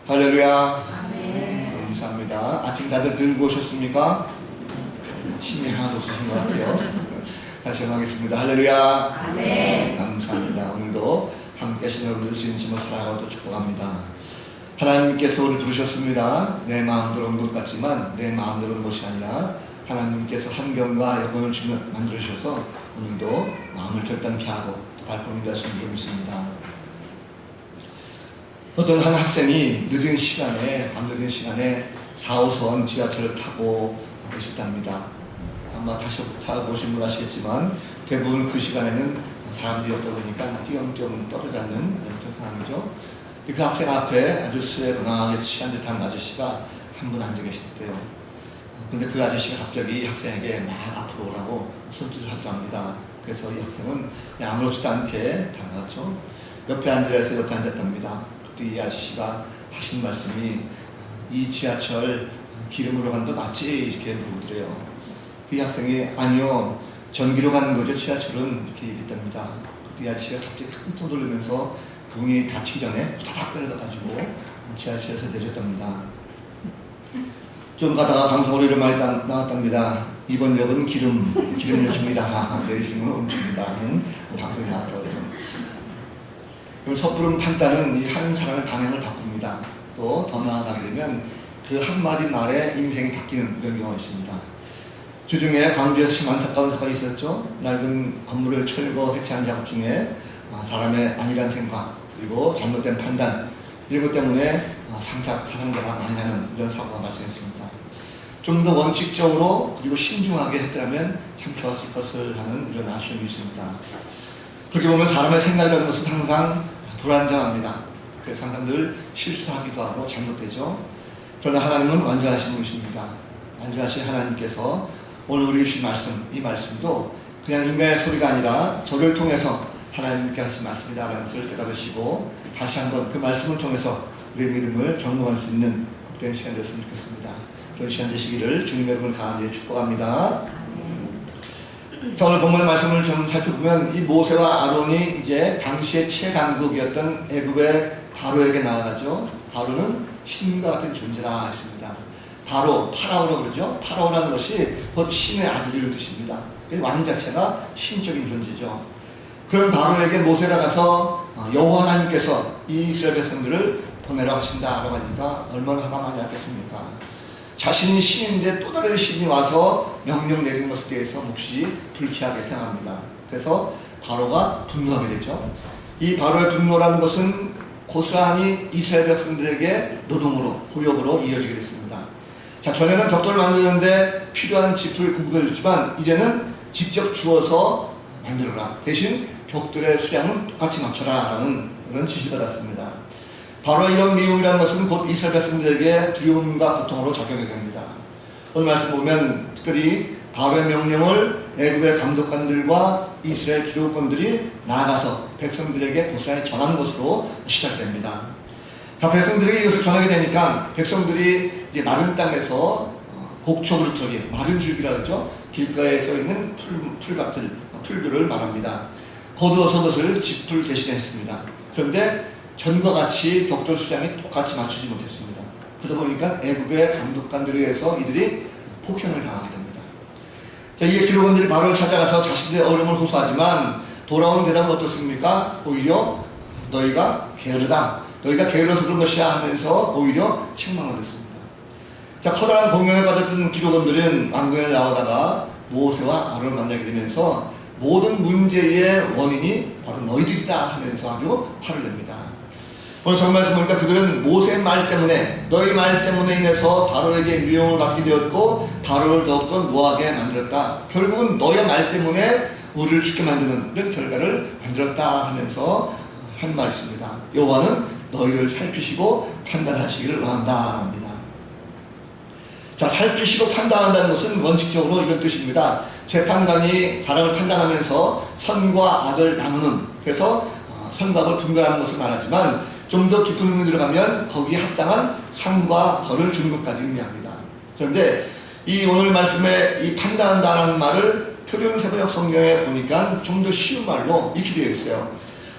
할렐루야. 아멘. 감사합니다. 아침 다들 들고 오셨습니까? 힘이 하나도 없으신 것 같아요. 다시 한번 하겠습니다. 할렐루야. 아멘. 감사합니다. 오늘도 함께 하신 여러분들 진심으로 사랑하고 또 축복합니다. 하나님께서 우리를 부르셨습니다. 내 마음대로 온 것 같지만 내 마음대로 온 것이 아니라 하나님께서 환경과 여건을 만들어주셔서 오늘도 마음을 결단케 하고 또 발걸음이 되시는 줄 믿습니다. 어떤 한 학생이 늦은 시간에, 밤늦은 시간에 4호선 지하철을 타고 있었답니다. 아마 다시 타보신 분 아시겠지만 대부분 그 시간에는 사람들이 없다 보니까 띄엄띄엄 떨어져 앉는 그런 상황이죠. 그 학생 앞에 아주 수에 건강하게 취한 듯한 아저씨가 한 분 앉아 계셨대요. 그런데 그 아저씨가 갑자기 학생에게 막 앞으로 오라고 손짓을 하더랍니다. 그래서 이 학생은 그냥 아무렇지도 않게 다가갔죠. 옆에 앉으라 해서 옆에 앉았답니다. 그때 이 아저씨가 하신 말씀이 이 지하철 기름으로 가는 거 맞지? 이렇게 물으더래요. 그 학생이 아니요, 전기로 가는 거죠, 지하철은. 이렇게 얘기했답니다. 그때 이 아저씨가 갑자기 깜짝 놀라면서 문이 닫히기 전에 타닥 때려가지고 지하철에서 내렸답니다. 좀 가다가 방송으로 이런 말이 나왔답니다. 이번 역은 기름역입니다. 내리시는 건 음식입니다. 방송이 나왔다고 해서. 그럼 섣부른 판단은 이 한 사람의 방향을 바꿉니다. 또 더 나아가게 되면 그 한마디 말에 인생이 바뀌는 그런 경우가 있습니다. 주중에 광주에서 참 안타까운 사건이 있었죠. 낡은 건물을 철거 해체한 작업 중에 사람의 안일한 생각 그리고 잘못된 판단 이런 것 때문에 사상자가 많이 나는 이런 사고가 발생했습니다. 좀 더 원칙적으로 그리고 신중하게 했더라면 참 좋았을 것을 하는 이런 아쉬움이 있습니다. 그렇게 보면 사람의 생각이라는 것은 항상 불안정합니다. 그래서 항상 늘 실수하기도 하고 잘못되죠. 그러나 하나님은 완전하신 분이십니다. 완전하신 하나님께서 오늘 우리 주신 말씀, 이 말씀도 그냥 인간의 소리가 아니라 저를 통해서 하나님께 하신 말씀이다라는 것을 깨달으시고 다시 한번 그 말씀을 통해서 우리의 믿음을 점검할 수 있는 복된 시간 되었으면 좋겠습니다. 그런 시간 되시기를 주님 여러분을 강하게 축복합니다. 자, 오늘 본문의 말씀을 좀 살펴보면 이 모세와 아론이 이제 당시의 최강국이었던 애굽의 바로에게 나아가죠. 바로는 신과 같은 존재라 했습니다. 바로, 파라오라고 그러죠. 파라오라는 것이 곧 신의 아들이라는 뜻입니다. 왕 자체가 신적인 존재죠. 그런 바로에게 모세가 가서 여호와 하나님께서 이 이스라엘 백성들을 보내라고 하신다라고 하니까 얼마나 화가 많이 났겠습니까? 자신이 신인데 또 다른 신이 와서 명령 내린 것에 대해서 몹시 불쾌하게 생각합니다. 그래서 바로가 분노하게 되죠. 이 바로의 분노라는 것은 고스란히 이스라엘 백성들에게 노동으로, 고역으로 이어지게 됐습니다. 자, 전에는 벽돌을 만드는데 필요한 짚을 공급해 주지만 이제는 직접 주어서 만들어라. 대신 벽돌의 수량은 똑같이 맞춰라 라는 그런 지시를 받았습니다. 바로 이런 미움이라는 것은 곧 이스라엘 백성들에게 두려움과 고통으로 작용이 됩니다. 오늘 말씀 보면 특별히 바로의 명령을 애굽의 감독관들과 이스라엘 기록관들이 나아가서 백성들에게 고스란히 전한 것으로 시작됩니다. 자, 백성들에게 이것을 전하게 되니까 백성들이 이제 마른 땅에서 곡초그루터기, 마른 줄기라 그러죠. 길가에 써 있는 풀들을 말합니다. 거두어서 그것을 짚을 대신에 했습니다. 그런데 전과 같이 벽돌 수량이 똑같이 맞추지 못했습니다. 그러다 보니까 애굽의 감독관들에 의해서 이들이 폭행을 당하게 됩니다. 자, 이 기록원들이 바로를 찾아가서 자신들의 어려움을 호소하지만 돌아온 대답은 어떻습니까? 오히려 너희가 게으르다. 너희가 게을러서 그런 것이야 하면서 오히려 책망을 했습니다. 자, 커다란 공경에 빠졌던 기록원들은 왕궁에 나오다가 모세와 아론을 만나게 되면서 모든 문제의 원인이 바로 너희들이다 하면서 아주 화를 냅니다. 오늘 정말 말씀 보니까 그들은 모세의 말 때문에, 너희 말 때문에 인해서 바로에게 미움을 받게 되었고 바로를 더욱더 노하게 만들었다. 결국은 너희 말 때문에 우리를 죽게 만드는 이런 결과를 만들었다 하면서 한 말이 있습니다. 여호와는 너희를 살피시고 판단하시기를 원한다 합니다. 자, 살피시고 판단한다는 것은 원칙적으로 이런 뜻입니다. 재판관이 사람을 판단하면서 선과 악을 나누는, 그래서 선과 악을 분별하는 것을 말하지만 좀 더 깊은 의미로 들어가면 거기에 합당한 상과 벌을 주는 것까지 의미합니다. 그런데 이 오늘 말씀에 이 판단한다는 말을 표준세번역 성경에 보니까 좀 더 쉬운 말로 이렇게 되어 있어요.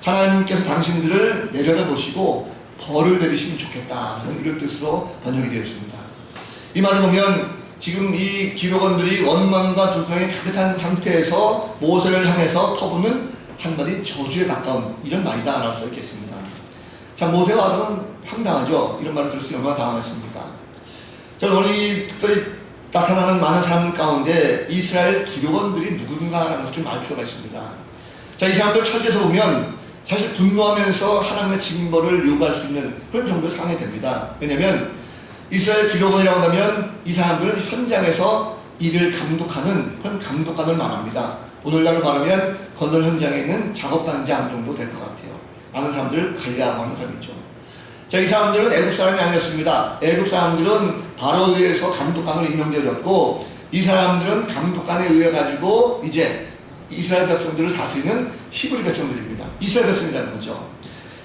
하나님께서 당신들을 내려다보시고 벌을 내리시면 좋겠다 하는 이런 뜻으로 번역이 되었습니다. 이 말을 보면 지금 이 기록원들이 원망과 불평이 가득한 상태에서 모세를 향해서 퍼부는 한마디 저주에 가까운 이런 말이다 라고 할 수 있겠습니다. 자, 모세와 아론은 황당하죠. 이런 말을 들을 수 얼마나 당황했습니까? 저는 오늘 이 특별히 나타나는 많은 사람 가운데 이스라엘 기록원들이 누군가라는 것을 좀 알 필요가 있습니다. 자, 이 사람들 철저에서 보면 사실 분노하면서 하나님의 징벌을 요구할 수 있는 그런 정도의 상황이 됩니다. 왜냐하면 이스라엘 기록원이라고 하면 이 사람들은 현장에서 일을 감독하는 그런 감독관을 말합니다. 오늘날로 말하면 건설 현장에 있는 작업반장 정도 될 것 같아요. 많은 사람들을 관리하고 하는 사람이죠. 자, 이 사람들은 애굽 사람이 아니었습니다. 애굽 사람들은 바로에 의해서 감독관으로 임명되었고 이 사람들은 감독관에 의해 가지고 이제 이스라엘 백성들을 다스리는 히브리 백성들입니다. 이스라엘 백성이라는 거죠.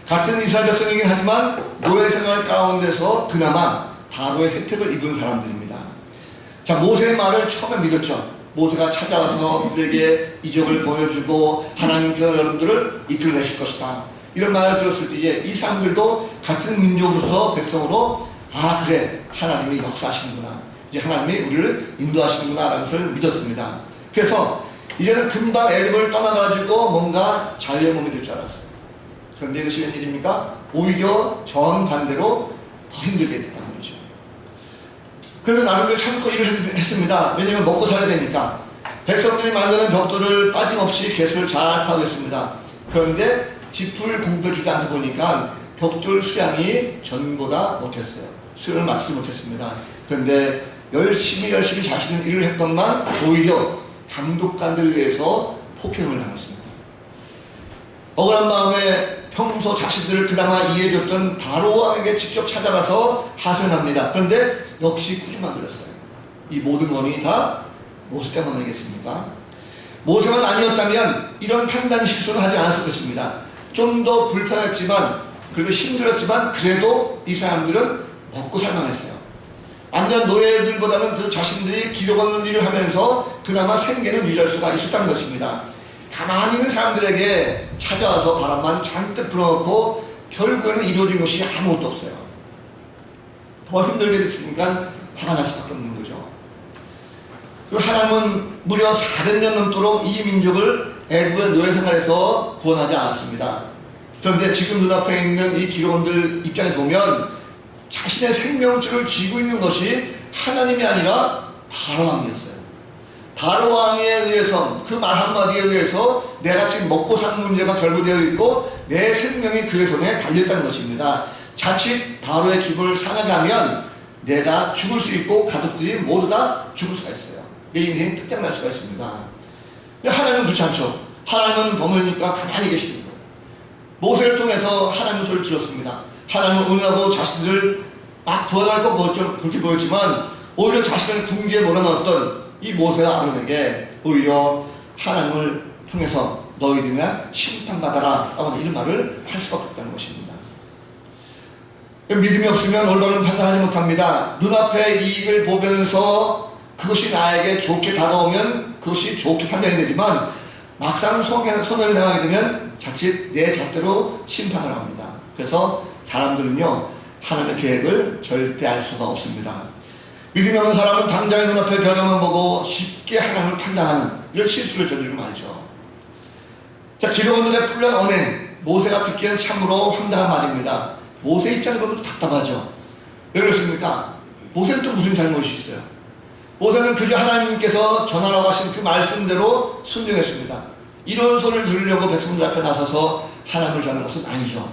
같은 이스라엘 백성이긴 하지만 노예 생활 가운데서 그나마 바로의 혜택을 입은 사람들입니다. 자, 모세의 말을 처음에 믿었죠. 모세가 찾아와서 그들에게 이적을 보여주고 하나님께서 여러분들을 이끌어내실 것이다. 이런 말을 들었을 때에 이 사람들도 같은 민족으로서 백성으로 아 그래 하나님이 역사하시는구나. 이제 하나님이 우리를 인도하시는구나 라는 것을 믿었습니다. 그래서 이제는 금방 애굽을 떠나가지고 뭔가 자유의 몸이 될 줄 알았어요. 그런데 이것이 웬일입니까? 오히려 정반대로 더 힘들게 됐단 말이죠. 그래서 나름대로 참고 일을 했습니다. 왜냐하면 먹고 살아야 되니까. 백성들이 만드는 벽돌을 빠짐없이 개수를 잘 파고 있습니다. 그런데 짚을 공급해주지 않다 보니까 벽돌 수량이 전보다 못했어요. 수요를 맞지 못했습니다. 그런데 열심히 자신은 일을 했건만 오히려 감독관들에 의해서 폭행을 당했습니다. 억울한 마음에 평소 자신들을 그나마 이해해줬던 바로 왕에게 직접 찾아가서 하소연합니다. 그런데 역시 꾸중만 들었어요. 이 모든 원인이 다 모세 때문이겠습니까? 모세만 아니었다면 이런 판단 실수를 하지 않았을 것입니다. 좀 더 불편했지만 그리고 힘들었지만 그래도 이 사람들은 먹고 살만했어요. 완전 노예들보다는 그 자신들이 기록 없는 일을 하면서 그나마 생계는 유지할 수가 있었다는 것입니다. 가만히 있는 사람들에게 찾아와서 바람만 잔뜩 불어넣고 결국에는 이루어진 것이 아무것도 없어요. 더 힘들게 됐으니까 화가 날 수밖에 없는 거죠. 그리고 하나님은 무려 400년 넘도록 이 민족을 애굽의 노예 생활에서 구원하지 않았습니다. 그런데 지금 눈앞에 있는 이 기록원들 입장에서 보면 자신의 생명줄을 쥐고 있는 것이 하나님이 아니라 바로 왕이었어요. 바로 왕에 의해서 그 말 한마디에 의해서 내가 지금 먹고 사는 문제가 결부되어 있고 내 생명이 그의 손에 달려있다는 것입니다. 자칫 바로의 기분을 상하게 하면 내가 죽을 수 있고 가족들이 모두 다 죽을 수가 있어요. 내 인생이 끝장날 수가 있습니다. 하나님은 그렇지 않죠. 하나님은 범하니까 가만히 계시는 거예요. 모세를 통해서 하나님의 소리를 들었습니다. 하나님은 은하고 자신들을 막 구원할 것 그렇게 보였지만 오히려 자신을 궁지에 몰아넣었던 이 모세와 아론에게 오히려 하나님을 통해서 너희들이나 심판받아라 라고 이런 말을 할 수가 없다는 것입니다. 믿음이 없으면 올바른 판단하지 못합니다. 눈앞에 이익을 보면서 그것이 나에게 좋게 다가오면 그것이 좋게 판단이 되지만 막상 손해를 당하게 되면 자칫 내 잣대로 심판을 합니다. 그래서 사람들은요 하나님의 계획을 절대 알 수가 없습니다. 믿음이 없는 사람은 당장의 눈앞의 결과만 보고 쉽게 하나님을 판단하는 이런 실수를 저지르고 말이죠. 자, 기록원들의 풀난 언행, 모세가 듣기에는 참으로 황당한 말입니다. 모세 입장에서 보면 답답하죠. 왜 그렇습니까? 모세는 또 무슨 잘못이 있어요? 모세는 그저 하나님께서 전하라고 하신 그 말씀대로 순종했습니다. 이런 소리를 들으려고 백성들 앞에 나서서 하나님을 전하는 것은 아니죠.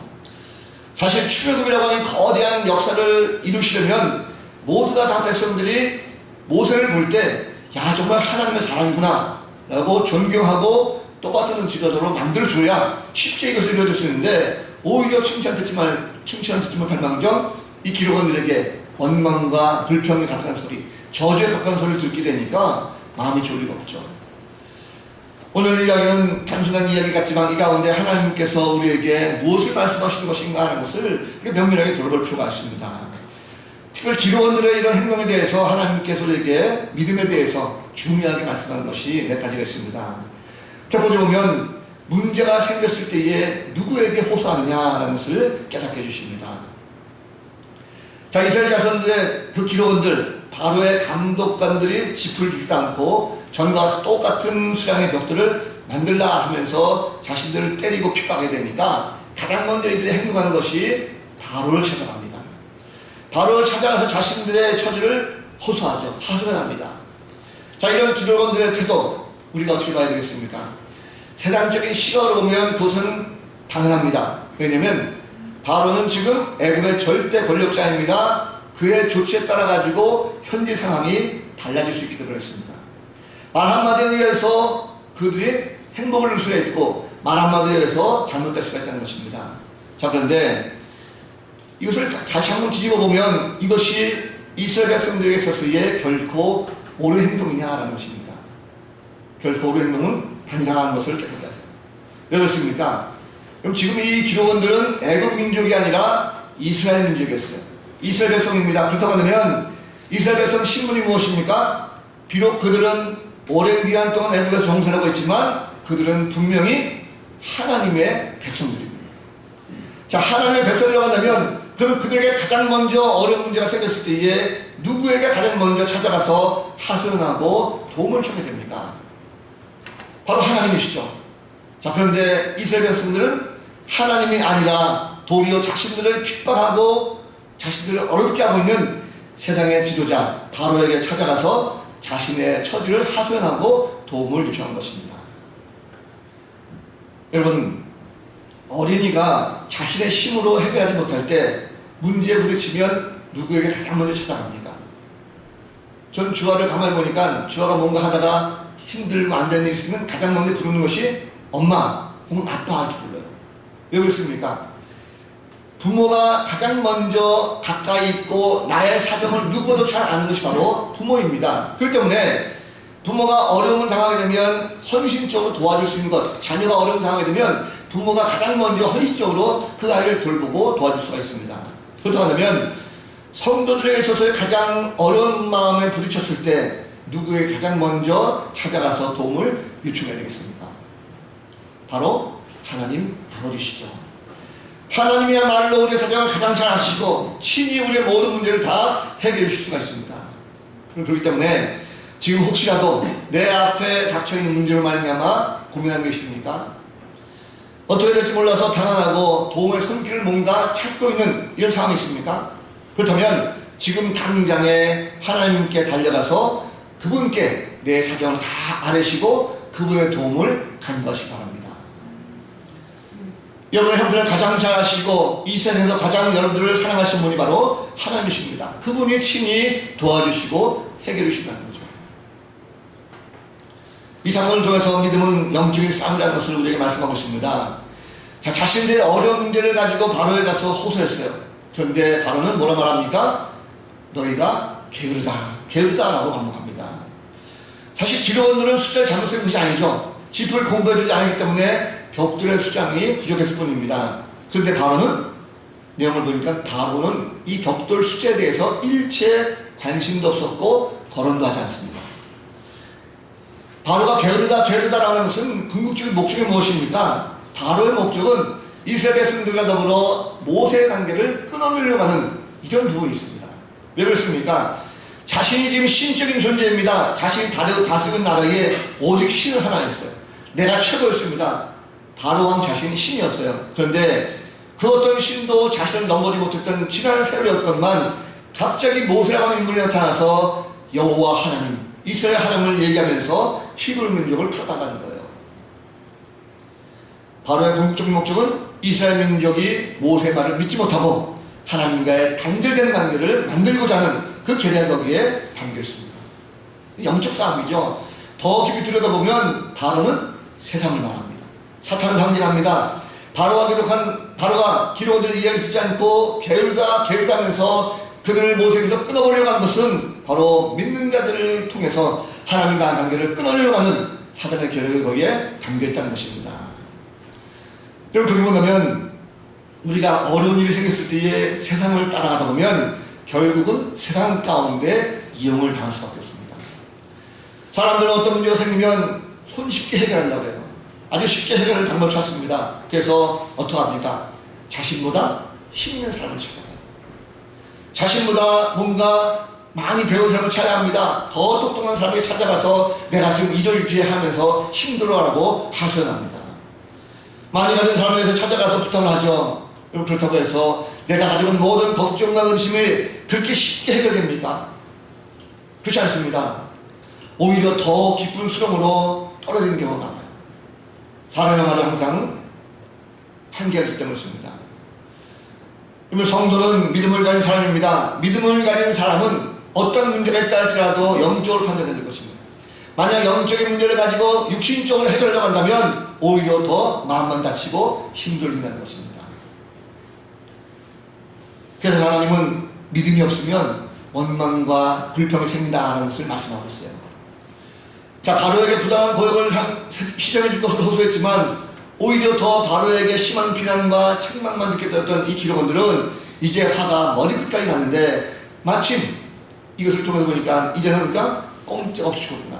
사실 출애굽이라고 하는 거대한 역사를 이루시려면 모두가 다 백성들이 모세를 볼 때 야 정말 하나님의 사랑이구나 라고 존경하고 똑같은 지도자로 만들어줘야 쉽게 이것을 이루어질 수 있는데 오히려 칭찬 듣지 못할 망정 이 기록원들에게 원망과 불평에 가득한 소리 저주에 가까운 소리를 듣게 되니까 마음이 좋을 리가 없죠. 오늘 이야기는 단순한 이야기 같지만 이 가운데 하나님께서 우리에게 무엇을 말씀하시는 것인가 하는 것을 면밀하게 돌아볼 필요가 있습니다. 특별히 기록원들의 이런 행동에 대해서 하나님께서 우리에게 믿음에 대해서 중요하게 말씀하는 것이 몇 가지가 있습니다. 첫 번째 보면 문제가 생겼을 때에 누구에게 호소하느냐라는 것을 깨닫게 해주십니다. 자, 이스라엘 자손들의 그 기록원들, 바로의 감독관들이 짚을 주지도 않고 전과 똑같은 수량의 벽들을 만들라 하면서 자신들을 때리고 핍박하게 되니까 가장 먼저 이들이 행동하는 것이 바로를 찾아갑니다. 바로를 찾아가서 자신들의 처지를 호소하죠. 하소연합니다. 자, 이런 기록원들의 태도 우리가 어떻게 봐야 되겠습니까? 세상적인 시각으로 보면 그것은 당연합니다. 왜냐하면 바로는 지금 애굽의 절대 권력자입니다. 그의 조치에 따라 가지고 현재 상황이 달라질 수 있기 때문에 그렇습니다. 말 한마디에 의해서 그들이 행복을 누릴 수가 있고 말 한마디에 의해서 잘못될 수가 있다는 것입니다. 자, 그런데 이것을 다시 한번 뒤집어 보면 이것이 이스라엘 백성들에게 있어서의 결코 옳은 행동이냐라는 것입니다. 결코 옳은 행동은 반성하는 것을 깨닫게 하세요. 왜 그렇습니까? 그럼 지금 이 기록원들은 애굽 민족이 아니라 이스라엘 민족이었어요. 이스라엘 백성입니다. 그렇다고 하면 이스라엘 백성 신분이 무엇입니까? 비록 그들은 오랜 기간 동안 애굽에서 정선하고 있지만 그들은 분명히 하나님의 백성들입니다. 자, 하나님의 백성이라고 한다면 그럼 그들에게 가장 먼저 어려운 문제가 생겼을 때에 누구에게 가장 먼저 찾아가서 하소연하고 도움을 청해야 됩니까? 바로 하나님이시죠. 자, 그런데 이스라엘 백성들은 하나님이 아니라 도리어 자신들을 핍박하고 자신들을 어렵게 하고 있는 세상의 지도자 바로에게 찾아가서 자신의 처지를 하소연하고 도움을 요청한 것입니다. 여러분, 어린이가 자신의 힘으로 해결하지 못할 때 문제에 부딪히면 누구에게 가장 먼저 찾아갑니까? 전 주아를 가만히 보니까 주아가 뭔가 하다가 힘들고 안 되는 일이 있으면 가장 먼저 부르는 것이 엄마 혹은 아빠 이렇게 불러요. 왜 그렇습니까? 부모가 가장 먼저 가까이 있고 나의 사정을 누구도 잘 아는 것이 바로 부모입니다. 그렇기 때문에 부모가 어려움을 당하게 되면 헌신적으로 도와줄 수 있는 것, 자녀가 어려움을 당하게 되면 부모가 가장 먼저 헌신적으로 그 아이를 돌보고 도와줄 수가 있습니다. 그렇다고 하면 성도들에게 있어서 가장 어려운 마음에 부딪혔을 때 누구에게 가장 먼저 찾아가서 도움을 요청해야 되겠습니까? 바로 하나님 아버지시죠. 하나님이야말로 우리의 사정을 가장 잘 아시고 친히 우리의 모든 문제를 다 해결해 주실 수가 있습니다. 그렇기 때문에 지금 혹시라도 내 앞에 닥쳐있는 문제로 말미암아 고민하는 게 있습니까? 어떻게 될지 몰라서 당황하고 도움의 손길을 뭔가 찾고 있는 이런 상황이 있습니까? 그렇다면 지금 당장에 하나님께 달려가서 그분께 내 사정을 다 아뢰시고 그분의 도움을 간구하시기 바랍니다. 여러분의 형편을 가장 잘 아시고 이 세상에서 가장 여러분들을 사랑하시는 분이 바로 하나님이십니다. 그분이 친히 도와주시고 해결해 주신다는 거죠. 이 사건을 통해서 믿음은 영적인 싸움이라는 것을 우리에게 말씀하고 있습니다. 자, 자신들의 어려운 문제를 가지고 바로에 가서 호소했어요. 그런데 바로는 뭐라 말합니까? 너희가 게으르다 라고 반복합니다. 사실 기록원들은 숫자를 잘못 쓴 것이 아니죠. 짚을 공부해주지 않기 때문에 벽들의 수장이 부족했을 뿐입니다. 그런데 바로는 내용을 보니까 바로는 이 벽돌 숫자에 대해서 일체 관심도 없었고 거론도 하지 않습니다. 바로가 게으르다라는 것은 궁극적인 목적이 무엇입니까? 바로의 목적은 이스라엘 백성들과 더불어 모세의 관계를 끊어내려고 하는 이런 부분이 있습니다. 왜 그렇습니까? 자신이 지금 신적인 존재입니다. 자신이 다스리는 나라에 오직 신을 하나 있어요. 내가 최고였습니다. 바로 왕 자신이 신이었어요. 그런데 그 어떤 신도 자신을 넘보지 못했던 지난 세월이었건만 갑자기 모세라고 하는 인물이 나타나서 여호와 하나님, 이스라엘 하나님을 얘기하면서 히브리 민족을 풀어나가는 거예요. 바로의 궁극적인 목적은 이스라엘 민족이 모세의 말을 믿지 못하고 하나님과의 단절된 관계를 만들고자 하는 그 계략 거기에 담겨 있습니다. 영적 싸움이죠. 더 깊이 들여다보면 바로는 세상을 말합니다. 사탄은 상징합니다. 바로가 기록원들을 이해를 듣지 않고 게으르다 하면서 그들을 모세에서 끊어보려고 하는 것은 바로 믿는 자들을 통해서 하나님과 관계를 끊으려고 하는 사단의 계략이 거기에 담겨있다는 것입니다. 여러분, 그렇게 본다면 우리가 어려운 일이 생겼을 때에 세상을 따라가다 보면 결국은 세상 가운데 이용을 당할 수밖에 없습니다. 사람들은 어떤 문제가 생기면 손쉽게 해결하려고 해요. 아주 쉽게 해결할 방법을 찾습니다. 그래서 어떻게 합니까? 자신보다 힘 있는 사람을 찾아가요. 자신보다 뭔가 많이 배운 사람을 찾아야 합니다. 더 똑똑한 사람에게 찾아가서 내가 지금 이절유지하면서 힘들어하라고 하소연합니다. 많이 가진 사람에게 찾아가서 부탁을 하죠. 그렇다고 해서 내가 가지고 있는 모든 걱정과 의심이 그렇게 쉽게 해결됩니까? 그렇지 않습니다. 오히려 더 깊은 수렁으로 떨어지는 경우가 많아요. 사람의 말은 항상 한계가 있기 때문에 그렇습니다. 성도는 믿음을 가진 사람입니다. 믿음을 가진 사람은 어떤 문제가 있다 할지라도 영적으로 판단해야 될 것입니다. 만약 영적인 문제를 가지고 육신적으로 해결하려고 한다면 오히려 더 마음만 다치고 힘들어진다는 것입니다. 그래서 하나님은 믿음이 없으면 원망과 불평이 생긴다는 것을 말씀하고 있어요. 자, 바로에게 부당한 고역을 시정해 줄 것을 호소했지만 오히려 더 바로에게 심한 비난과 책망만 느꼈던 이 기록원들은 이제 화가 머리끝까지 났는데 마침 이것을 통해서 보니까 이제는 그러니까 꼼짝없이 죽었구나.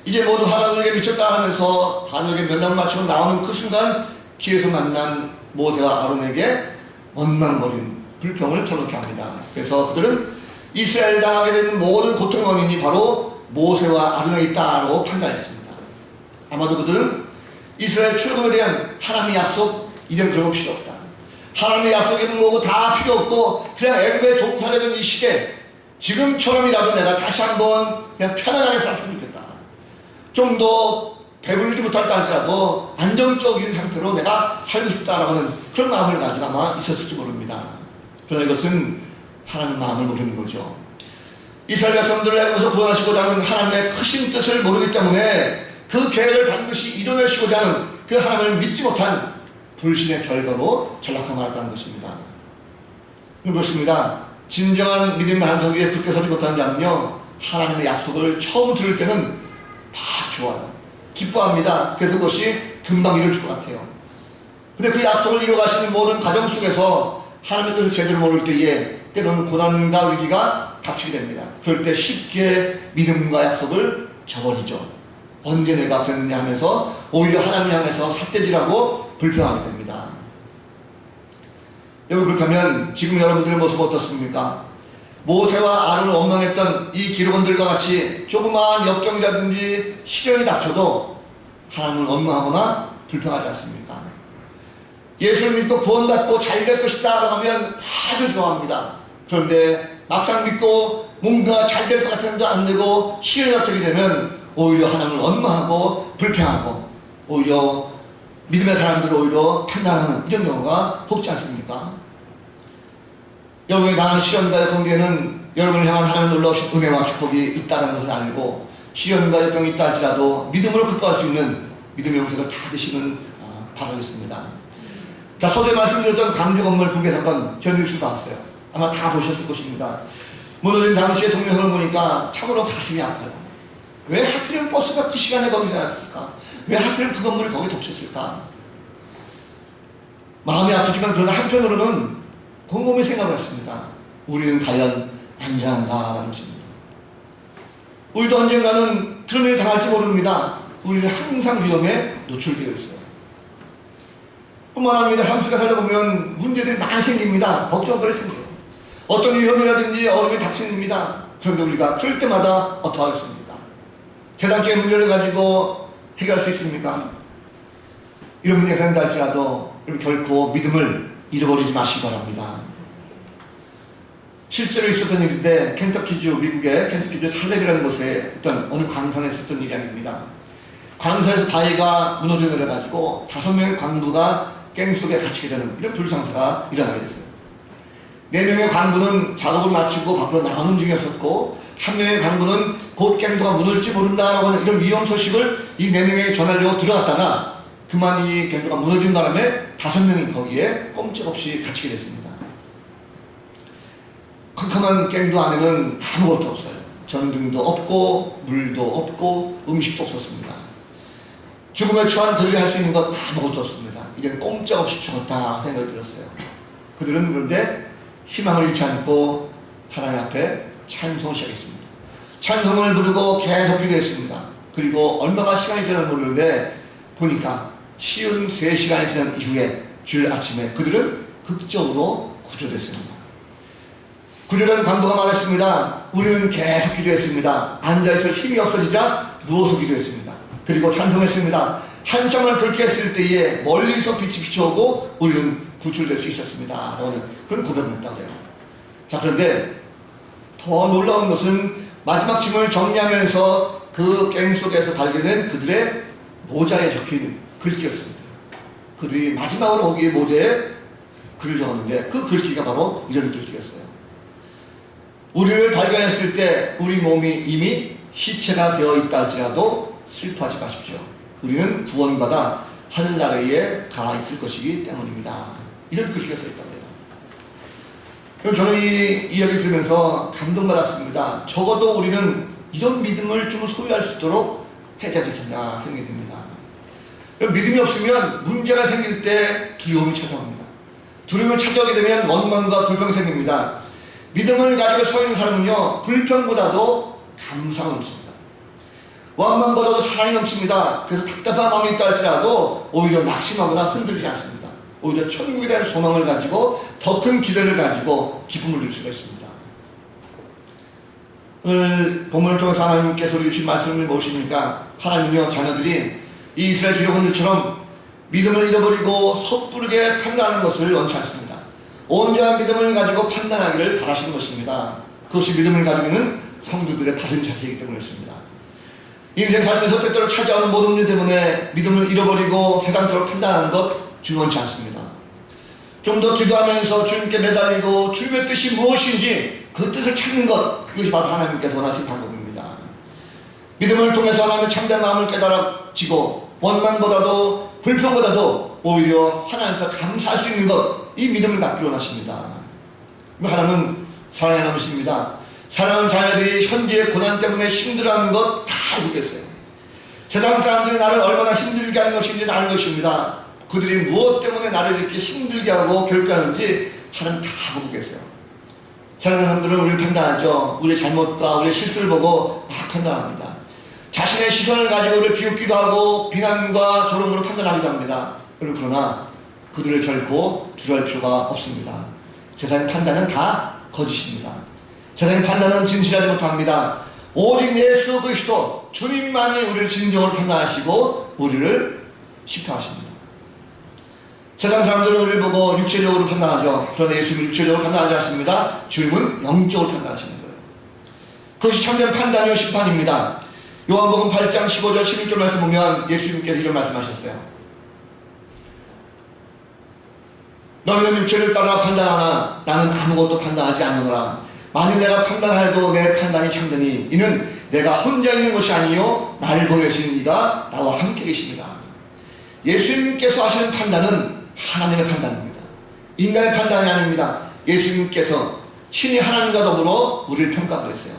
이제 모두 하나님에게 미쳤다 하면서 바로에게 면담을 마치고 나오는 그 순간 길에서 만난 모세와 아론에게 원망거린 불평을 털어놓게 합니다. 그래서 그들은 이스라엘 당하게 되는 모든 고통의 원인이 바로 모세와 아론에 있다고 판단했습니다. 아마도 그들은 이스라엘 출애굽에 대한 하나님의 약속 이젠 그런 거 필요 없다. 하나님의 약속에는 뭐고 다 필요 없고 그냥 애굽에 종살이던 이 시대 지금처럼이라도 내가 다시 한번 그냥 편안하게 살았으면 좋겠다. 좀 더 배불리지 못할다 할지라도 안정적인 상태로 내가 살고 싶다라고 하는 그런 마음을 가지고 아마 있었을지 모릅니다. 그러나 이것은 하나님의 마음을 모르는 거죠. 이스라엘 백성들을 애굽에서 구원하시고자 하는 하나님의 크신 뜻을 모르기 때문에 그 계획을 반드시 이뤄내시고자 하는 그 하나님을 믿지 못한 불신의 결과로 전락하고 말았다는 것입니다. 그렇습니다. 진정한 믿음의 반석 위에 굳게 서지 못하는 자는요, 하나님의 약속을 처음 들을 때는 막 좋아요. 기뻐합니다. 그래서 그것이 금방 이루어질 것 같아요. 근데 그 약속을 이루어가시는 모든 과정 속에서 하나님의 뜻을 제대로 모를 때에 때로는 고난과 위기가 닥치게 됩니다. 그럴 때 쉽게 믿음과 약속을 저버리죠. 언제 내가 그랬느냐 하면서 오히려 하나님 향해서 삿대질하고 불평하게 됩니다. 여러분, 그렇다면 지금 여러분들의 모습 어떻습니까? 모세와 아론을 원망했던 이 기록원들과 같이 조그마한 역경이라든지 시련이 닥쳐도 하나님을 원망하거나 불평하지 않습니까? 예수를 믿고 구원받고 잘 될 것이다 라고 하면 아주 좋아합니다. 그런데 막상 믿고 뭔가 잘 될 것 같은데 안 되고 시련이 닥치게 되면 오히려 하나님을 원망하고 불평하고 오히려 믿음의 사람들을 오히려 판단하는 이런 경우가 없지 않습니까? 여러분이 당한 시련과 역경에는 여러분을 향한 하나님의 놀라우신 은혜와 축복이 있다는 것을 알고 시련과 역경이 있다 할지라도 믿음으로 극복할 수 있는 믿음의 용사가 다 되시는 바라겠습니다. 자, 소재 말씀드렸던 강주 건물 붕괴 사건 전 뉴스 봤어요. 아마 다 보셨을 것입니다. 무너진 당시의 동영상을 보니까 참으로 가슴이 아파요. 왜 하필이면 버스가 그 시간에 거기 나왔을까? 왜 하필이면 그 건물을 거기 덮쳤을까? 마음이 아프지만 그러나 한편으로는 곰곰이 생각을 했습니다. 우리는 과연 안전한가라는 것입니다. 우리도 언젠가는 그런 일을 당할지 모릅니다. 우리는 항상 위험에 노출되어 있어요. 뿐만 아니라 삶 속에 살다 보면 문제들이 많이 생깁니다. 걱정거리 생겨요. 어떤 위험이라든지 어려움이 닥칩니다. 그런데 우리가 그럴 때마다 어떻게 하겠습니까? 세상적인 문제를 가지고 해결할 수 있습니까? 이런 문제가 생긴다 할지라도 결코 믿음을 잃어버리지 마시기 바랍니다. 실제로 있었던 일인데 켄터키주, 미국의 켄터키주 살렙이라는 곳에 어떤 어느 광산에 있었던 일이 아닙니다. 광산에서 바위가 무너져 내려가지고 5명의 광부가 깽 속에 갇히게 되는 이런 불상사가 일어나게 됐어요. 4명의 광부는 작업을 마치고 밖으로 나가는 중이었었고, 1명의 광부는 곧 깽도가 무너질지 모른다라고 하는 이런 위험 소식을 이 4명에게 전하려고 들어갔다가 그만 이 갱도가 무너진 바람에 5명이 거기에 꼼짝없이 갇히게 됐습니다. 컴컴한 갱도 안에는 아무것도 없어요. 전등도 없고 물도 없고 음식도 없었습니다. 죽음의 추한 그들이 할 수 있는 것 아무것도 없습니다. 이젠 꼼짝없이 죽었다 생각이 들었어요. 그들은 그런데 희망을 잃지 않고 하나님 앞에 찬송을 시작했습니다. 찬송을 부르고 계속 기도했습니다. 그리고 얼마나 시간이 지났는지 모르는데 보니까 쉬운 3시간이 지난 이후에 주일 아침에 그들은 극적으로 구조됐습니다. 구절은 간부가 말했습니다. 우리는 계속 기도했습니다. 앉아있을 힘이 없어지자 누워서 기도했습니다. 그리고 찬송했습니다. 한참을 그렇게 했을 때에 멀리서 빛이 비춰오고 우리는 구출될 수 있었습니다. 그런 고백을 했다고 해요. 자, 그런데 더 놀라운 것은 마지막 짐을 정리하면서 그 갱 속에서 발견된 그들의 모자에 적혀있는 글귀였습니다. 그들이 마지막으로 거기에 모자에 글을 적었는데 그 글귀가 바로 이런 글귀였어요. 우리를 발견했을 때 우리 몸이 이미 시체가 되어 있다 할지라도 슬퍼하지 마십시오. 우리는 구원받아 하늘나라에 가 있을 것이기 때문입니다. 이런 글귀가 써있다고 해요. 그럼 저는 이 이야기를 들으면서 감동받았습니다. 적어도 우리는 이런 믿음을 좀 소유할 수 있도록 해야 되지 않겠나 생각이 듭니다. 믿음이 없으면 문제가 생길 때 두려움이 찾아옵니다. 두려움을 찾아오게 되면 원망과 불평이 생깁니다. 믿음을 가지고 서 있는 사람은요, 불평보다도 감사가 넘칩니다. 원망보다도 사랑이 넘칩니다. 그래서 답답한 마음이 있다 할지라도 오히려 낙심하거나 흔들리지 않습니다. 오히려 천국에 대한 소망을 가지고 더 큰 기대를 가지고 기쁨을 누릴 수가 있습니다. 오늘 본문을 통해서 하나님께서 우리 주신 말씀을 무엇입니까? 하나님이여 자녀들이 이 이스라엘 기록원들처럼 믿음을 잃어버리고 섣부르게 판단하는 것을 원치 않습니다. 온전한 믿음을 가지고 판단하기를 바라시는 것입니다. 그것이 믿음을 가지고 있는 성도들의 바른 자세이기 때문이었습니다. 인생 살면서 때때로 찾아오는 모든 문제 때문에 믿음을 잃어버리고 세상적으로 판단하는 것 주는 원치 않습니다. 좀 더 기도하면서 주님께 매달리고 주님의 뜻이 무엇인지 그 뜻을 찾는 것, 이것이 바로 하나님께서 원하시는 방법입니다. 믿음을 통해서 하나님의 참된 마음을 깨달아지고 원망보다도 불평보다도 오히려 하나님 앞에 감사할 수 있는 것, 이 믿음을 갖기 원하십니다. 하나님은 사랑의 하나님이십니다. 사랑하는 자녀들이 현재의 고난 때문에 힘들어하는 것 다 알고 계세요. 세상 사람들이 나를 얼마나 힘들게 하는 것인지 아는 것입니다. 그들이 무엇 때문에 나를 이렇게 힘들게 하고 괴롭게 하는지 하나님 다 보고 계세요. 사랑하는 사람들은 우리를 판단하죠. 우리의 잘못과 우리의 실수를 보고 막 판단합니다. 자신의 시선을 가지고 우리를 비웃기도 하고 비난과 조롱으로 판단하기도 합니다. 그러나 그들을 결코 두려워할 필요가 없습니다. 세상의 판단은 다 거짓입니다. 세상의 판단은 진실하지 못합니다. 오직 예수 그리스도 주님만이 우리를 진정으로 판단하시고 우리를 심판하십니다. 세상 사람들은 우리를 보고 육체적으로 판단하죠. 그러나 예수님은 육체적으로 판단하지 않습니다. 주님은 영적으로 판단하시는 거예요. 그것이 참된 판단이요 심판입니다. 요한복음 8장 15절 16절 말씀 보면 예수님께서 이런 말씀하셨어요. 너희는 육체를 따라 판단하나 나는 아무것도 판단하지 않느니라. 만일 내가 판단하여도 내 판단이 참되니 이는 내가 혼자 있는 것이 아니요 나를 보내신 이가 나와 함께 계십니다. 예수님께서 하시는 판단은 하나님의 판단입니다. 인간의 판단이 아닙니다. 예수님께서 친히 하나님과 더불어 우리를 평가하고 있어요.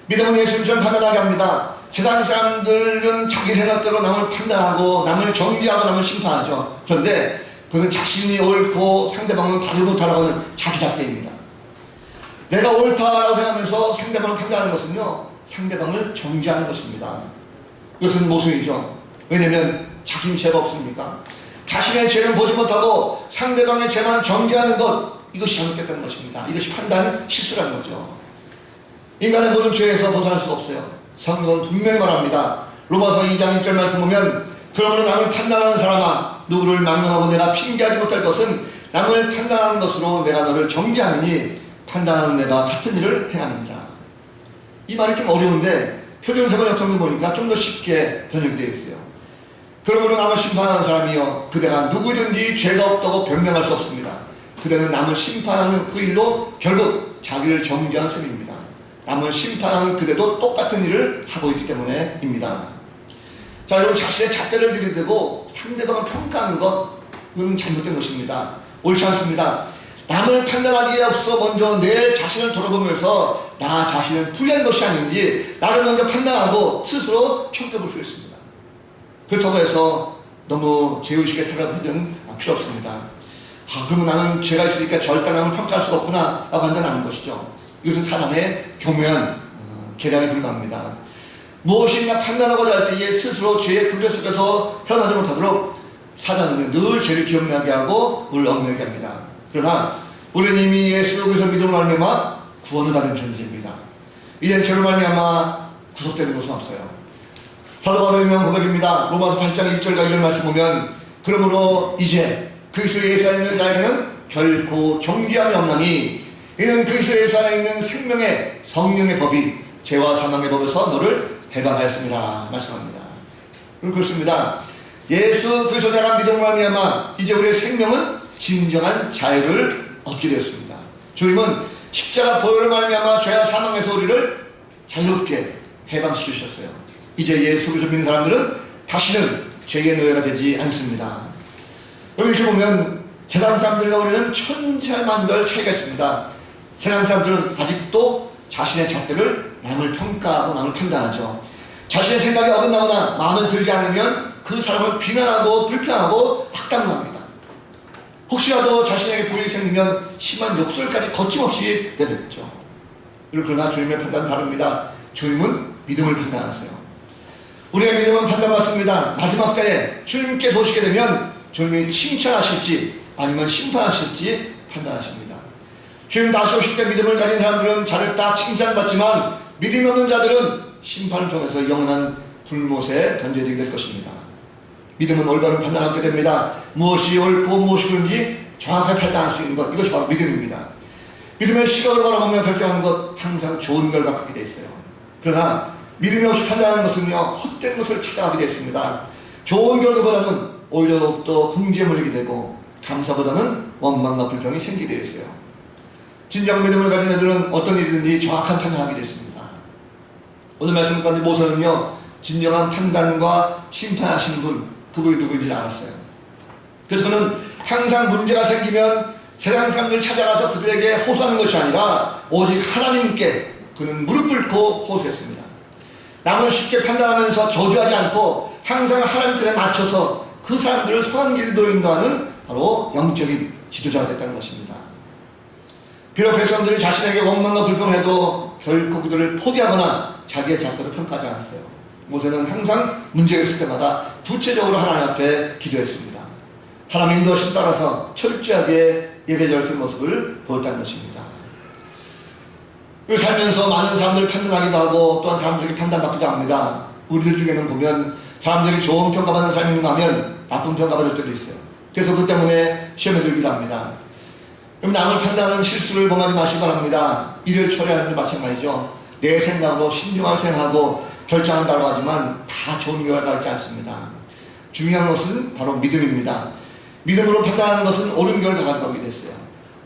믿음은 예수님처럼 판단하게 합니다. 세상 사람들은 자기 생각대로 남을 판단하고 남을 정죄하고 남을 심판하죠. 그런데 그것은 자신이 옳고 상대방은 바르지 못하라고 하는 자기 잣대입니다. 내가 옳다라고 생각하면서 상대방을 판단하는 것은요, 상대방을 정죄하는 것입니다. 이것은 모순이죠. 왜냐하면 자기는 죄가 없습니까? 자신의 죄는 보지 못하고 상대방의 죄만 정죄하는 것, 이것이 잘못됐다는 것입니다. 이것이 판단 실수라는 거죠. 인간의 모든 죄에서 벗어날 수 없어요. 성경은 분명히 말합니다. 로마서 2장 1절 말씀 보면 그러므로 남을 판단하는 사람아 누구를 망명하고 내가 핑계하지 못할 것은 남을 판단하는 것으로 내가 너를 정죄하느니 판단하는 내가 같은 일을 행하느니라. 이 말이 좀 어려운데 표준세번 역성을 보니까 좀 더 쉽게 번역되어 있어요. 그러므로 남을 심판하는 사람이여 그대가 누구든지 죄가 없다고 변명할 수 없습니다. 그대는 남을 심판하는 그 일로 결국 자기를 정죄한 셈입니다. 남을 심판하는 그대도 똑같은 일을 하고 있기 때문에입니다. 자, 여러분 자신의 잣대를 들이대고 상대방을 평가하는 것, 그건 잘못된 것입니다. 옳지 않습니다. 남을 판단하기에 앞서 먼저 내 자신을 돌아보면서 나 자신을 불리한 것이 아닌지 나를 먼저 판단하고 스스로 평가볼 수 있습니다. 그렇다고 해서 너무 죄의식에 살아도 필요 없습니다. 그러면 나는 죄가 있으니까 절대 남을 평가할 수가 없구나 라고 판단하는 것이죠. 이것은 사람의 교묘한 계량에 불과합니다. 무엇인가 판단하고자 할 때에 스스로 죄의 굴레 속에서 헤어나지 못하도록 사단은 늘 죄를 기억나게 하고 우리를 얽매게 합니다. 그러나 우리는 이미 예수 그리스도 믿음을 말미암아 구원을 받은 존재입니다. 이제 저를 말미암아 구속되는 것은 없어요. 사도 바울의 유명한 고백입니다. 로마서 8장 1절과 2절 말씀 보면 그러므로 이제 그리스도 예수 안에 있는 자에게는 결코 정죄함이 없나니 이는 그리스도 예수 안에 있는 생명의 성령의 법이 죄와 사망의 법에서 너를 해방하였습니다. 말씀합니다. 그렇습니다. 예수 그리스도에 대한 믿음으로 말미암아 이제 우리의 생명은 진정한 자유를 얻게 되었습니다. 주님은 십자가 보혈로 말미암아 죄와 사망에서 우리를 자유롭게 해방시켜 주셨어요. 이제 예수 그리스도 믿는 사람들은 다시는 죄의 노예가 되지 않습니다. 여기 이렇게 보면 세상 사람들과 우리는 천차만별 차이가 있습니다. 세상 사람들은 아직도 자신의 잣대를 남을 평가하고 남을 판단하죠. 자신의 생각이 어긋나거나 마음에 들지 않으면 그 사람을 비난하고 불평하고 악담합니다. 혹시라도 자신에게 불이익이 생기면 심한 욕설까지 거침없이 내뱉죠. 그러나 주님의 판단은 다릅니다. 주님은 믿음을 판단하세요. 우리의 믿음은 판단받습니다. 마지막 때에 주님께서 오시게 되면 주님이 칭찬하실지 아니면 심판하실지 판단하십니다. 주님 다시 오실 때 믿음을 가진 사람들은 잘했다 칭찬받지만 믿음이 없는 자들은 심판을 통해서 영원한 불못에 던져지게 될 것입니다. 믿음은 올바른 판단을 하게 됩니다. 무엇이 옳고 무엇이 그른지 정확하게 판단할 수 있는 것, 이것이 바로 믿음입니다. 믿음의 시각을 바라보며 결정하는 것, 항상 좋은 결과 갖게 되어 있어요. 그러나 믿음이 없이 판단하는 것은요, 헛된 것을 찾아가게 되어 있습니다. 좋은 결과보다는 오히려 더욱더 궁지에 몰리게 되고 감사보다는 원망과 불평이 생기게 되어 있어요. 진정 믿음을 가진 애들은 어떤 일이든지 정확한 판단을 하게 되어 있습니다. 오늘 말씀 가운데 모세는요, 진정한 판단과 심판하시는 분, 그분이 누구인지 알았어요. 그래서 그는 항상 문제가 생기면 세상 사람들을 찾아가서 그들에게 호소하는 것이 아니라 오직 하나님께 그는 무릎 꿇고 호소했습니다. 남을 쉽게 판단하면서 저주하지 않고 항상 하나님께 맞춰서 그 사람들을 선한 길로 인도하는 바로 영적인 지도자가 됐다는 것입니다. 비록 백성들이 자신에게 원망과 불평을 해도 결코 그들을 포기하거나 자기의 작도를 평가하지 않았어요. 모세는 항상 문제가 있을 때마다 구체적으로 하나님 앞에 기도했습니다. 하나님 인도하심 따라서 철저하게 예배드릴 모습을 보였다는 것입니다. 살면서 많은 사람들을 판단하기도 하고 또한 사람들에게 판단받기도 합니다. 우리들 중에는 보면 사람들이 좋은 평가받는 삶이 있는가 하면 나쁜 평가받을 때도 있어요. 그래서 그 때문에 시험에 들기도 합니다. 그럼 남을 판단하는 실수를 범하지 마시기 바랍니다. 일을 처리하는 데 마찬가지죠. 내 생각으로 신중하게 생각하고 결정한다고 하지만 다 좋은 결과가 있지 않습니다. 중요한 것은 바로 믿음입니다. 믿음으로 판단하는 것은 옳은 결과가 가져가게 됐어요.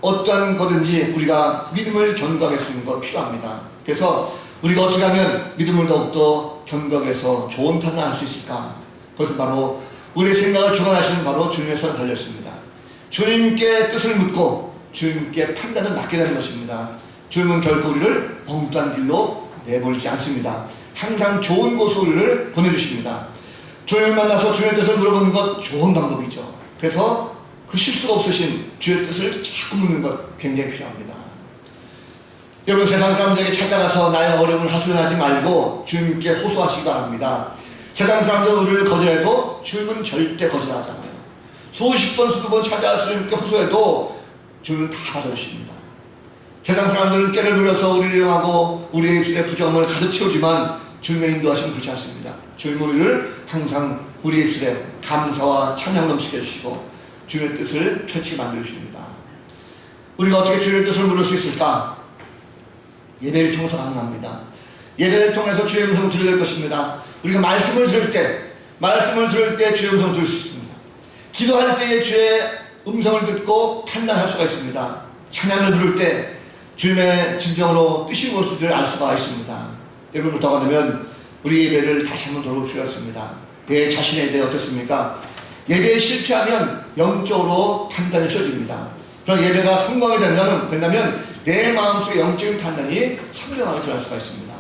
어떤 거든지 우리가 믿음을 견고하게 할 수 있는 거 필요합니다. 그래서 우리가 어떻게 하면 믿음을 더욱더 견고해서 좋은 판단을 할 수 있을까? 그것은 바로 우리의 생각을 주관하시는 바로 주님의 손에 달렸습니다. 주님께 뜻을 묻고 주님께 판단을 맡게 되는 것입니다. 주님은 결코 우리를 엉뚱한 길로 내버리지 않습니다. 항상 좋은 곳으로 우리를 보내주십니다. 주님을 만나서 주님의 뜻을 물어보는 것 좋은 방법이죠. 그래서 그 실수가 없으신 주의 뜻을 자꾸 묻는 것 굉장히 필요합니다. 여러분 세상 사람들에게 찾아가서 나의 어려움을 하소연하지 말고 주님께 호소하시기 바랍니다. 세상 사람들은 우리를 거절해도 주님은 절대 거절하잖아요. 수십 번 수백 번 찾아와서 주님께 호소해도 주님은 다 받아주십니다. 세상 사람들은 깨를 불려서 우리를 이용하고 우리의 입술에 부정을 가득 채우지만 주님의 인도하심은 그렇지 않습니다. 주님은 우리를 항상 우리의 입술에 감사와 찬양 넘치게 해주시고 주님의 뜻을 펼치게 만들어주십니다. 우리가 어떻게 주님의 뜻을 물을 수 있을까? 예배를 통해서 가능합니다. 예배를 통해서 주의 음성을 들어야 될 것입니다. 우리가 말씀을 들을 때 주의 음성을 들을 수 있습니다. 기도할 때에 주의 음성을 듣고 판단할 수가 있습니다. 찬양을 부를 때 주님의 진정으로 뜻이 무엇인지를 알 수가 있습니다. 여러분 더 가면 우리 예배를 다시 한번 돌아볼 필요가 있습니다. 내 자신의 예배 어떻습니까? 예배에 실패하면 영적으로 판단이 쉬워집니다. 그런 예배가 성공하게 된다면 내 마음속의 영적인 판단이 선명하게 드러날 수가 있습니다.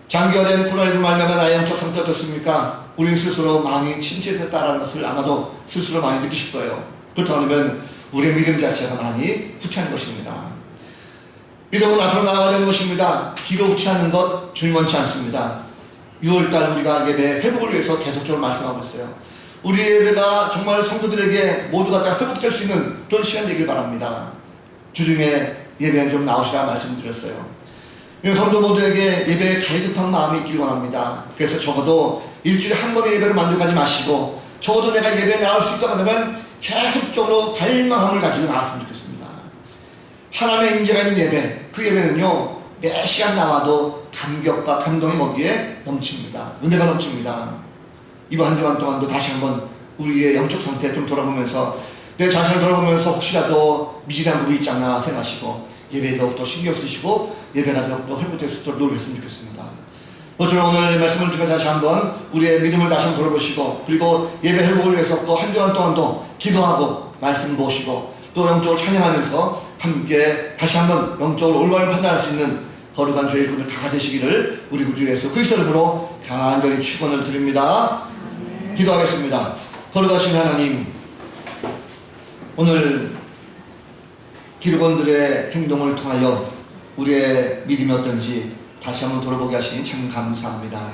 장기화된 코로나19로 말미암아 나의 영적 상태가 어떻습니까? 우리는 스스로 많이 침체됐다는 것을 아마도 스스로 많이 느끼실 거예요. 그렇다면 우리의 믿음 자체가 많이 후퇴한 것입니다. 믿음은 앞으로 나아가야 되는 것입니다. 뒤로 후퇴하는 것 주님 원치 않습니다. 6월달 우리가 예배 회복을 위해서 계속적으로 말씀하고 있어요. 우리 예배가 정말 성도들에게 모두가 다 회복될 수 있는 그런 시간 되길 바랍니다. 주중에 예배에 좀 나오시라 말씀드렸어요. 성도 모두에게 예배에 갈급한 마음이 있길 원합니다. 그래서 적어도 일주일에 한 번의 예배로 만족하지 마시고 적어도 내가 예배에 나올 수 있다고 하면 계속적으로 갈망함을 가지고 나왔으면 좋겠습니다. 하나님의 임재가 있는 예배, 그 예배는요 몇 시간 나와도 감격과 감동이 거기에 넘칩니다. 은혜가 넘칩니다. 이번 한 주간 동안도 다시 한번 우리의 영적 상태 좀 돌아보면서 내 자신을 돌아보면서 혹시라도 미진한 부분이 있지 않나 생각하시고 예배에 더욱더 신경 쓰시고 예배가 더욱더 회복될 수 있도록 노력했으면 좋겠습니다. 모쪼록 오늘 말씀을 통해 다시 한번 우리의 믿음을 다시 한번 돌아보시고 그리고 예배 회복을 위해서 또 한 주간 동안도 기도하고 말씀 보시고 또 영적으로 찬양하면서 함께 다시 한번 영적으로 올바른 판단할 수 있는 거룩한 죄의 꿈을 다 되시기를 우리 구주 예수 그리스도 이름으로 간절히 축원을 드립니다. 기도하겠습니다. 거룩하신 하나님, 오늘 기록원들의 행동을 통하여 우리의 믿음이 어떤지 다시 한번 돌아보게 하시니 참 감사합니다.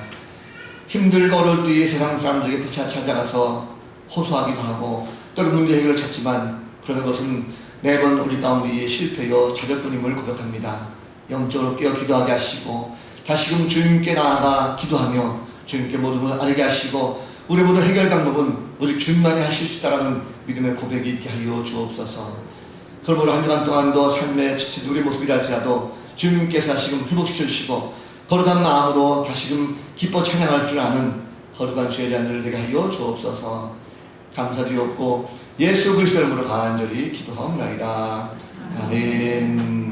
힘들고 어려울 때 세상 사람들에게 찾아가서 호소하기도 하고 때로 문제 해결을 찾지만 그러는 것은 매번 우리 가운데 실패요 좌절뿐임을 고백합니다. 영적으로 깨어 기도하게 하시고 다시금 주님께 나아가 기도하며 주님께 모든 것을 알게 하시고 우리 모든 해결 방법은 오직 주님만이 하실 수 있다는 믿음의 고백이 있게 하여 주옵소서. 그러므로 한 주간 동안도 삶에 지친 우리 모습이라 할지라도 주님께서 다시금 회복시켜 주시고 거룩한 마음으로 다시금 기뻐 찬양할 줄 아는 거룩한 주의 자녀를 되게 하여 주옵소서. 감사드리옵고 예수 그리스도 이름으로 간절히 기도하옵나이다. 아멘.